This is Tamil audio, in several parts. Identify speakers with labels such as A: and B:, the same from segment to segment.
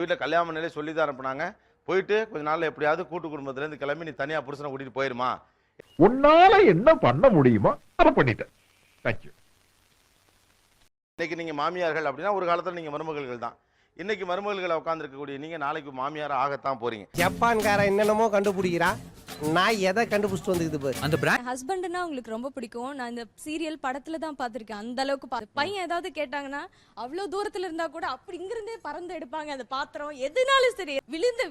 A: வீட்டில் கல்யாணம் பண்ணலே சொல்லி தான் அனுப்புனாங்க. போயிட்டு கொஞ்ச நாள்ல எப்படியாவது கூட்டு குடும்பத்திலேருந்து கிளம்பி நீ தனியா புருஷனை கூட்டிட்டு போயிருமா.
B: உன்னால என்ன பண்ண முடியுமோ அதை பண்ணிட்டேன். தேங்க்யூ.
A: இன்னைக்கு நீங்க மாமியார்கள் அப்படின்னா ஒரு காலத்துல நீங்க மருமகள்கள் தான். இன்னைக்கு மருமகள்களை உட்கார்ந்துருக்கக்கூடிய நீங்க நாளைக்கு மாமியாரா ஆகத்தான் போறீங்க.
C: ஜப்பான்கார என்னென்னமோ கண்டுபிடிக்கிறா, நான் எதை கண்டுபிடிச்சிட்டு வந்துக்குது பாரு.
D: அந்த பிராண்ட்
E: ஹஸ்பண்ட்னா உங்களுக்கு ரொம்ப பிடிக்கும். நான் இந்த சீரியல் படத்துல தான் பாத்திருக்கேன். அந்த அளவுக்கு பையன் ஏதாவது கேட்டாங்கன்னா அவ்வளவு தூரத்துல இருந்தா கூட அப்படி இங்கிருந்தே பறந்து எடுப்பாங்க அந்த பாத்திரம். எதுனாலும் சரி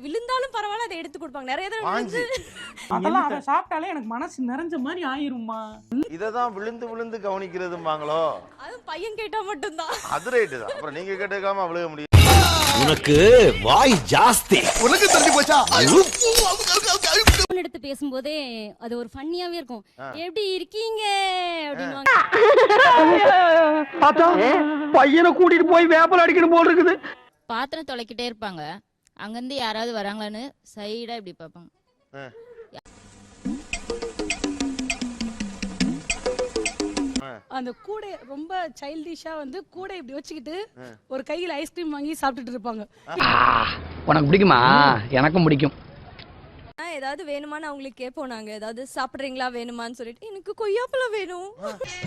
E: விழுந்தாலும் பரவாயில்ல அதை எடுத்து கொடுப்பாங்க. நிறைய தடவை
F: அதெல்லாம் அதை சாப்பிட்டாலே எனக்கு மனசு நிறைஞ்ச மாதிரி ஆயிரும்மா.
A: இததான் விழுந்து விழுந்து கவனிக்கிறதுமாங்களோ.
E: அது பையன் கேட்டா மட்டும்தான்.
A: அது ரைட்டு தான். அப்புறம் நீங்க கேட்டுக்காம விழுக முடியும்.
C: உனக்கு வாய் ஜாஸ்தி. உனக்கு தெரிஞ்சு போச்சா?
G: எடுத்து பேசும்போதே அது ஒரு ஃபன்னியாவே இருக்கும். எப்படி இருக்கீங்க அப்படின்வாங்க.
C: பையனை கூட்டிட்டு போய் வேப்பல் அடிக்கணும் போல் இருக்குது.
G: பாத்திரம் தொலைக்கிட்டே இருப்பாங்க. அங்கிருந்து யாராவது வராங்களான்னு சைடா இப்படி பார்ப்பாங்க.
F: அந்த கூடை ரொம்ப சைல்டிஷா வந்து கூடை இப்படி வச்சுக்கிட்டு ஒரு கையில ஐஸ்கிரீம் வாங்கி சாப்பிட்டுட்டு இருப்பாங்க.
H: உனக்கு பிடிக்குமா? எனக்கும் பிடிக்கும்.
E: ஏதாவது வேணுமான்னு அவங்களுக்கு கேட்போம். நாங்க ஏதாவது சாப்பிடுறீங்களா வேணுமான்னு சொல்லிட்டு எனக்கு கொய்யாப்பழம் வேணும்.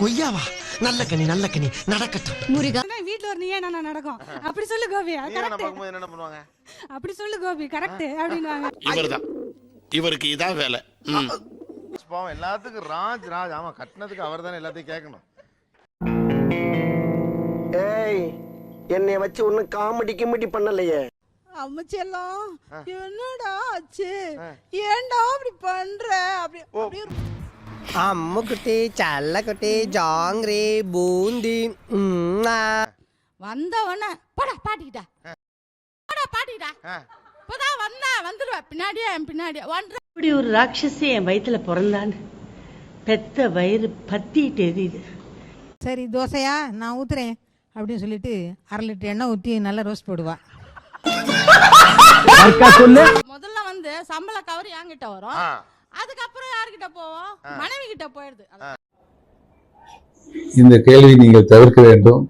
C: கொய்யாவா? நல்ல கனி நல்ல கனி நடக்கட்டும்.
G: முருகா
F: வீட்டுல ஒரு நீயே என்ன நடக்கும் அப்படி சொல்லு கோபி.
A: என்ன பண்ணுவாங்க
F: அப்படி சொல்லு கோபி கரெக்ட் அப்படின்வாங்க.
I: இவர்தான், இவருக்கு இதான் வேலை.
A: எல்லாத்துக்கும் ராஜ் ராஜ். ஆமா, கட்டினதுக்கு அவர் தானே எல்லாத்தையும் கேட்கணும்.
C: ஏய், என்னைய வச்சு ஒன்னும் காமெடி கிமெடி பண்ணலையே.
F: அம்மச்செல்லாம் என்னடா ஆச்சு, ஏன்டா அப்படி பண்ற? அப்படி
C: அம்முக்குட்டி சல்லக்குட்டி ஜாங்கிரி பூந்தி
F: வந்தவன போடா பாட்டிக்கிட்டா இப்பதான் வந்துடுவேன் பின்னாடியே பின்னாடியே.
J: இப்படி ஒரு ராட்சசி என் வயிற்றுல பிறந்தான்னு பெத்த வயிறு பத்திட்டு எரியுது.
F: சரி தோசையா நான் ஊத்துறேன் அப்படின்னு சொல்லிட்டு 1/2 லிட்டர் எண்ணெய் ஊற்றி நல்லா ரோஸ்ட் போடுவா. முதல்ல வந்து சம்பள கவர் என்கிட்ட வரும். அதுக்கப்புறம் யார்கிட்ட போவோம்? மனைவி கிட்ட போயிடுது.
B: இந்த கேள்வி நீங்கள் தவிர்க்க வேண்டும்.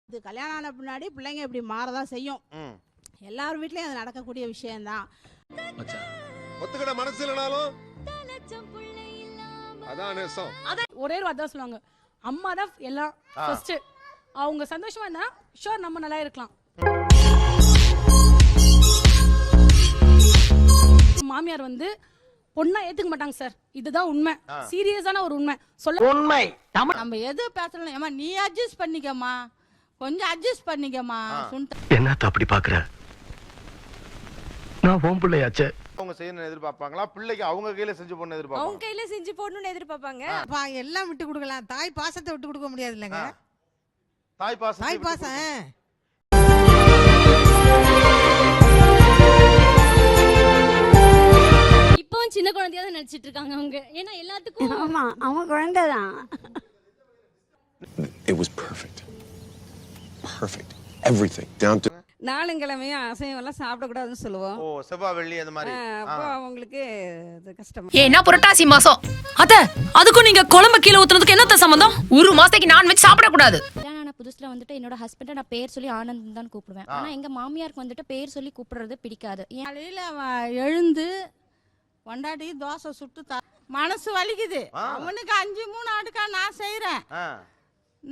F: இது கல்யாணம் ஆன பின்னாடி பிள்ளைங்க இப்படி மாறதான் செய்யும். எல்லார் வீட்லயும் அது நடக்கக்கூடிய விஷயம்தான்.
I: ஒத்துக்கிட மனசு இல்லனாலும் அதான் நேசம்.
F: ஒரே ஒரு அதான் சொல்லுவாங்க, அம்மா தான் எல்லாம் ஃபர்ஸ்ட். அவங்க சந்தோஷமா இருந்தா ஷூர் நம்ம நல்லா இருக்கலாம். மாமியார் வந்து பொண்ணா ஏத்துக்க மாட்டாங்க சார். இதுதான் உண்மை, சீரியஸான ஒரு உண்மை. சொல்ல
C: உண்மை
F: நம்ம எது பேசலாம், ஏமா நீ அட்ஜஸ்ட் பண்ணிக்கமா, கொஞ்சம் அட்ஜஸ்ட் பண்ணிக்கமா.
C: என்னத்த அப்படி பாக்குற? நான் உன் பிள்ளையாச்சே.
A: அவங்க செய்யணும்னு எதிர்பார்ப்பாங்களா, பிள்ளைக்கு அவங்க கையில செஞ்சு போடணும்னு எதிர்பார்ப்பாங்க?
E: அவங்க கையில செஞ்சு போடணும்னு எதிர்பார்ப்பாங்க.
F: எல்லாம் விட்டு கொடுக்கலாம், தாய் பாசத்தை விட்டு கொடுக்க முடியாது இல்லங்க.
A: தாய் பாசம்.
G: இப்பவும் சின்ன குழந்தையா தான் நினைச்சிட்டு இருக்காங்க அவங்க. ஏன்னா எல்லாத்துக்கும்
F: ஆமா அவங்க குழந்தைதான்.
I: It was perfect. Perfect. Everything down to
F: நாளுங்கிழமையும் அசைவம் எல்லாம் சாப்பிடக்கூடாதுன்னு சொல்லுவோம்.
A: ஓ, செவ்வாய் வெள்ளி அந்த மாதிரி.
F: அப்போ அவங்களுக்கு கஷ்டம்.
D: ஏன்னா புரட்டாசி மாசம் அத்த, அதுக்கும் நீங்க குழம்பு கீழே ஊத்துறதுக்கு என்னத்த சம்பந்தம்? ஒரு மாசத்துக்கு நான்வெஜ் சாப்பிடக்கூடாது.
G: கல்யாணம் ஆன புதுசுல வந்துட்டு என்னோட ஹஸ்பண்டை நான் பேர் சொல்லி ஆனந்த் தான் கூப்பிடுவேன். ஆனா எங்க மாமியாருக்கு வந்துட்டு பேர் சொல்லி கூப்பிடுறது பிடிக்காது.
F: காலையில எழுந்து கொண்டாடி தோசை சுட்டு மனசு வலிக்குது. அவனுக்கு 5-3 அடுக்கா நான் செய்யறேன்.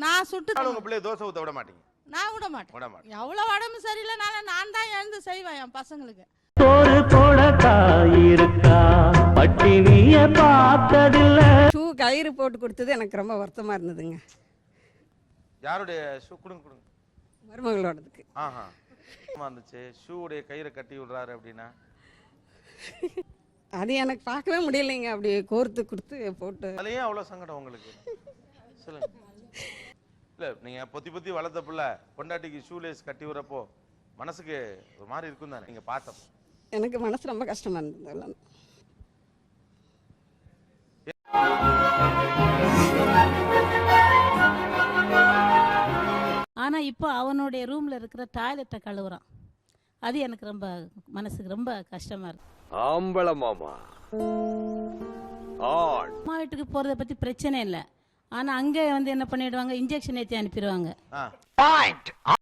F: நான் சுட்டு
A: உங்க பிள்ளை தோசை ஊத்த விட மாட்டீங்க?
F: நான் விட மாட்டேன். எவ்வளவு உடம்பு சரியில்லைனால நான் தான் எழுந்து செய்வேன் என் பசங்களுக்கு.
H: சோறு போட இருக்கா பட்டினிய பார்த்ததில்ல.
F: ஷூ கயிறு போட்டு கொடுத்தது எனக்கு ரொம்ப வருத்தமா இருந்ததுங்க.
A: யாருடைய ஷூ? கொடுங்க.
F: மருமகளோடதுக்கு.
A: இருந்துச்சு. ஷூ உடைய கயிறை கட்டி விடுறாரு அப்படின்னா
F: அது எனக்கு பார்க்கவே முடியலைங்க. அப்படி கோர்த்து கொடுத்து போட்டு.
A: அதுலயே அவ்வளவு சங்கடம் உங்களுக்கு? சொல்லுங்க. இல்ல, நீங்க பொத்தி வளர்த்த பிள்ளை பொண்டாட்டிக்கு ஷூலேஸ் கட்டி விடுறப்போ மனசுக்கு ஒரு மாதிரி இருக்கும் தானே நீங்க பார்த்தப்போ?
F: எனக்கு மனசு ரொம்ப கஷ்டமா இருந்தது. ஆனா இப்போ அவனுடைய ரூம்ல இருக்கிற டாய்லெட்டை கழுவுறான். அது எனக்கு ரொம்ப மனசுக்கு ரொம்ப கஷ்டமா இருக்கு.
I: ஆம்பள மாமா
F: அம்மா வீட்டுக்கு போறத பத்தி பிரச்சனை இல்லை. ஆனா அங்க வந்து என்ன பண்ணிடுவாங்க, இன்ஜெக்ஷன் ஏற்றி அனுப்பிடுவாங்க.